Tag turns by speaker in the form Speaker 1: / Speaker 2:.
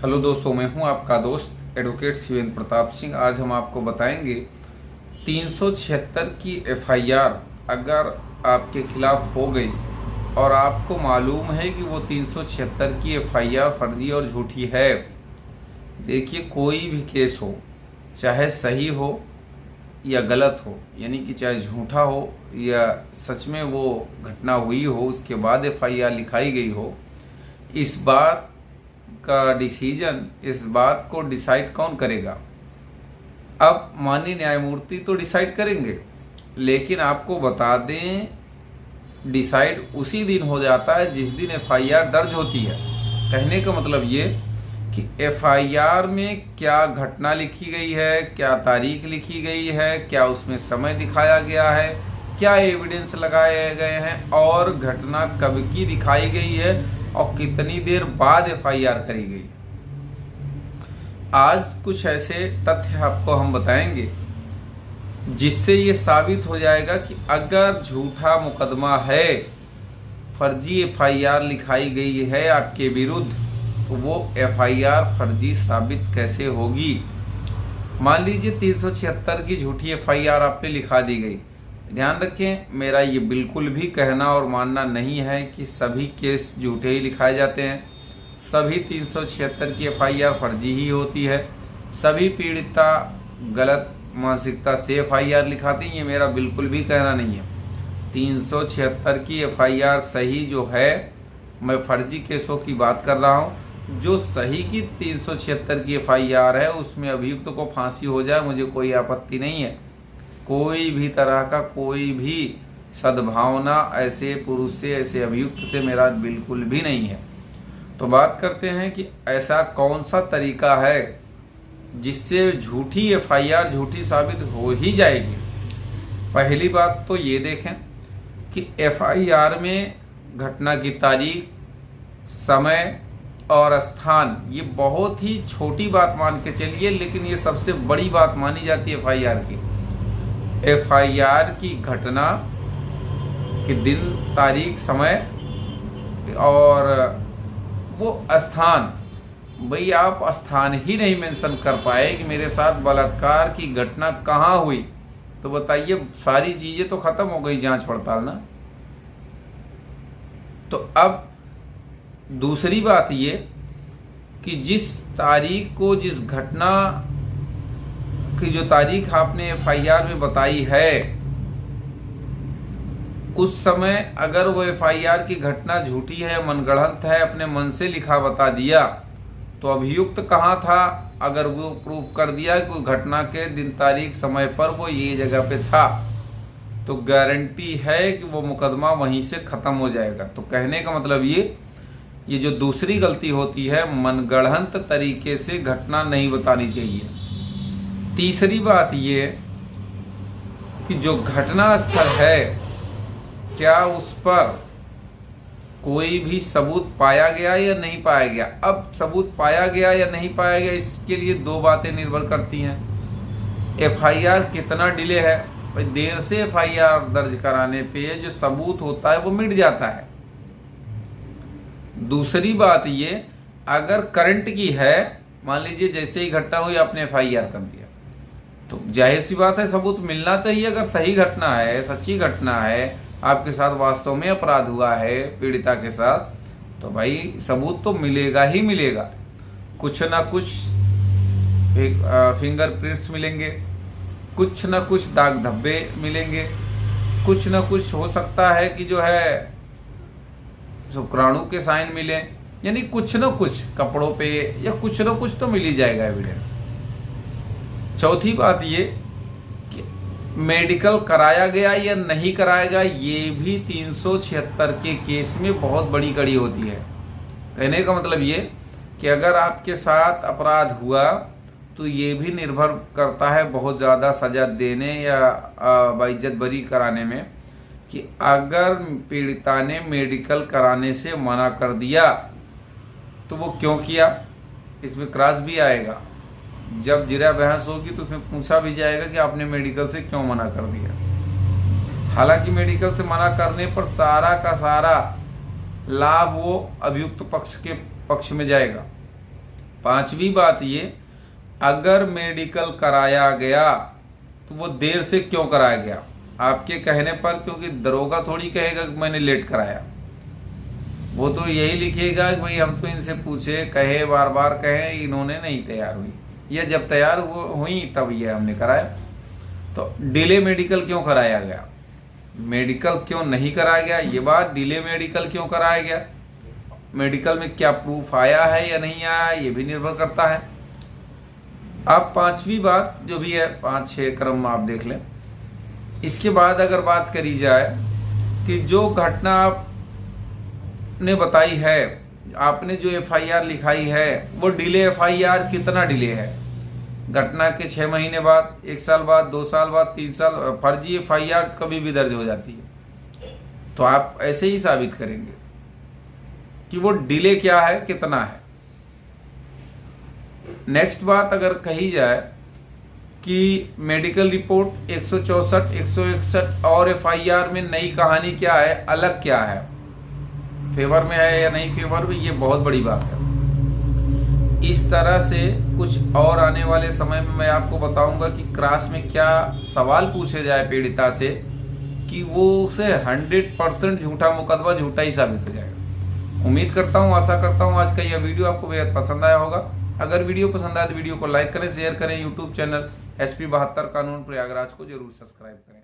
Speaker 1: Hello दोस्तों, मैं हूं आपका दोस्त एडवोकेट शिवेंद्र प्रताप सिंह। आज हम आपको बताएंगे 376 की एफआईआर अगर आपके खिलाफ हो गई और आपको मालूम है कि वो 376 की एफआईआर फर्जी और झूठी है। देखिए, कोई भी केस हो, चाहे सही हो या गलत हो, यानी कि चाहे झूठा हो या सच में वो घटना हुई हो उसके बाद एफआईआर लिखाई गई हो, इस बात का डिसीजन, इस बात को डिसाइड कौन करेगा? अब माननीय न्यायमूर्ति तो डिसाइड करेंगे, लेकिन आपको बता दें, डिसाइड उसी दिन हो जाता है जिस दिन एफआईआर दर्ज होती है। कहने का मतलब ये कि एफआईआर में क्या घटना लिखी गई है, क्या तारीख लिखी गई है, क्या उसमें समय दिखाया गया है, क्या एविडेंस लगाए गए हैं और घटना कब की दिखाई गई है और कितनी देर बाद एफआईआर करी गई। आज कुछ ऐसे तथ्य आपको हम बताएंगे जिससे ये साबित हो जाएगा कि अगर झूठा मुकदमा है, फर्जी एफआईआर लिखाई गई है आपके विरुद्ध, तो वो एफआईआर फर्जी साबित कैसे होगी। मान लीजिए 376 की झूठी एफआईआर आप पे लिखा दी गई। ध्यान रखें, मेरा ये बिल्कुल भी कहना और मानना नहीं है कि सभी केस झूठे ही लिखाए जाते हैं। सभी 376 की एफआईआर फर्जी ही होती है। सभी पीड़िता गलत मानसिकता से एफआईआर लिखाती हैं, ये मेरा बिल्कुल भी कहना नहीं है। 376 की एफआईआर सही जो है, मैं फर्जी केसों की बात कर रहा हूँ। जो सही की 376 की एफआईआर है उसमें अभियुक्त को फांसी हो जाए, मुझे कोई आपत्ति नहीं है। कोई भी तरह का कोई भी सद्भावना ऐसे पुरुष से, ऐसे अभियुक्त से मेरा बिल्कुल भी नहीं है। तो बात करते हैं कि ऐसा कौन सा तरीका है जिससे झूठी एफआईआर झूठी साबित हो ही जाएगी। पहली बात तो ये देखें कि एफआईआर में घटना की तारीख, समय और स्थान, ये बहुत ही छोटी बात मान के चलिए, लेकिन ये सबसे बड़ी बात मानी जाती है एफआईआर की। एफआईआर की घटना के दिन, तारीख, समय और वो स्थान। भाई, आप स्थान ही नहीं मेंशन कर पाए कि मेरे साथ बलात्कार की घटना कहाँ हुई, तो बताइए, सारी चीजें तो खत्म हो गई जांच पड़ताल ना। तो अब दूसरी बात ये कि जिस तारीख को, जिस घटना की जो तारीख आपने एफआईआर में बताई है, उस समय अगर वो एफआईआर की घटना झूठी है, मनगढ़ंत है, अपने मन से लिखा बता दिया, तो अभियुक्त कहाँ था? अगर वो प्रूव कर दिया कि घटना के दिन, तारीख, समय पर वो ये जगह पे था, तो गारंटी है कि वो मुकदमा वहीं से खत्म हो जाएगा। तो कहने का मतलब ये जो दूसरी गलती होती है, मनगढ़ंत तरीके से घटना नहीं बतानी चाहिए। तीसरी बात ये कि जो घटना स्थल है, क्या उस पर कोई भी सबूत पाया गया या नहीं पाया गया। अब सबूत पाया गया या नहीं पाया गया, इसके लिए दो बातें निर्भर करती हैं। एफआईआर कितना डिले है। भाई, देर से एफआईआर दर्ज कराने पे जो सबूत होता है वो मिट जाता है। दूसरी बात ये, अगर करंट की है, मान लीजिए जैसे ही घटना हुई आपने एफआईआर कर दिया, तो जाहिर सी बात है सबूत मिलना चाहिए। अगर सही घटना है, सच्ची घटना है, आपके साथ वास्तव में अपराध हुआ है पीड़िता के साथ, तो भाई सबूत तो मिलेगा ही मिलेगा। कुछ ना कुछ फिंगरप्रिंट्स मिलेंगे, कुछ ना कुछ दाग धब्बे मिलेंगे, कुछ ना कुछ हो सकता है कि जो है शुक्राणु के साइन मिले, यानी कुछ ना कुछ कपड़ों पे या कुछ ना कुछ तो मिल ही जाएगा एविडेंस। चौथी बात ये कि मेडिकल कराया गया या नहीं कराया गया, ये भी 376 के केस में बहुत बड़ी कड़ी होती है। कहने का मतलब ये कि अगर आपके साथ अपराध हुआ तो ये भी निर्भर करता है बहुत ज़्यादा सजा देने या बाइज्जत बरी कराने में, कि अगर पीड़िता ने मेडिकल कराने से मना कर दिया तो वो क्यों किया, इसमें क्रॉस भी आएगा। जब जिरा बहस होगी तो उसमें पूछा भी जाएगा कि आपने मेडिकल से क्यों मना कर दिया। हालांकि मेडिकल से मना करने पर सारा का सारा लाभ वो अभियुक्त पक्ष के पक्ष में जाएगा, पांचवी बात ये, अगर मेडिकल कराया गया तो वो देर से क्यों कराया गया? आपके कहने पर, क्योंकि दरोगा थोड़ी कहेगा कि मैंने लेट कराया। वो तो यही लिखेगा कि भाई हम तो इनसे पूछे, कहे, बार बार कहे, इन्होंने नहीं तैयार हुई, या जब तैयार हुई तब ये हमने कराया। तो डिले मेडिकल क्यों कराया गया? मेडिकल क्यों नहीं कराया गया, ये बात। डिले मेडिकल क्यों कराया गया, मेडिकल में क्या प्रूफ आया है या नहीं आया, ये भी निर्भर करता है। अब पांचवी बात जो भी है, 5-6 क्रम आप देख लें। इसके बाद अगर बात करी जाए कि जो घटना आपने बताई है, आपने जो एफआईआर लिखाई है, वो डिले एफआईआर कितना डिले है? घटना के 6 महीने बाद, 1 साल बाद, 2 साल बाद, 3 साल, फर्जी एफआईआर कभी भी दर्ज हो जाती है। तो आप ऐसे ही साबित करेंगे कि वो डिले क्या है, कितना है। नेक्स्ट बात अगर कही जाए कि मेडिकल रिपोर्ट 164, 161 और एफआईआर में नई कहानी क्या है, अलग क्या है, फेवर में है या नहीं फेवर में, ये बहुत बड़ी बात है। इस तरह से कुछ और आने वाले समय में मैं आपको बताऊंगा कि क्रास में क्या सवाल पूछे जाए पीड़िता से कि वो उसे 100% झूठा मुकदमा झूठा ही साबित हो जाएगा। उम्मीद करता हूँ, आशा करता हूँ आज का यह वीडियो आपको बेहद पसंद आया होगा। अगर वीडियो पसंद आए तो वीडियो को लाइक करें, शेयर करें। यूट्यूब चैनल SP 72 कानून प्रयागराज को जरूर सब्सक्राइब करें।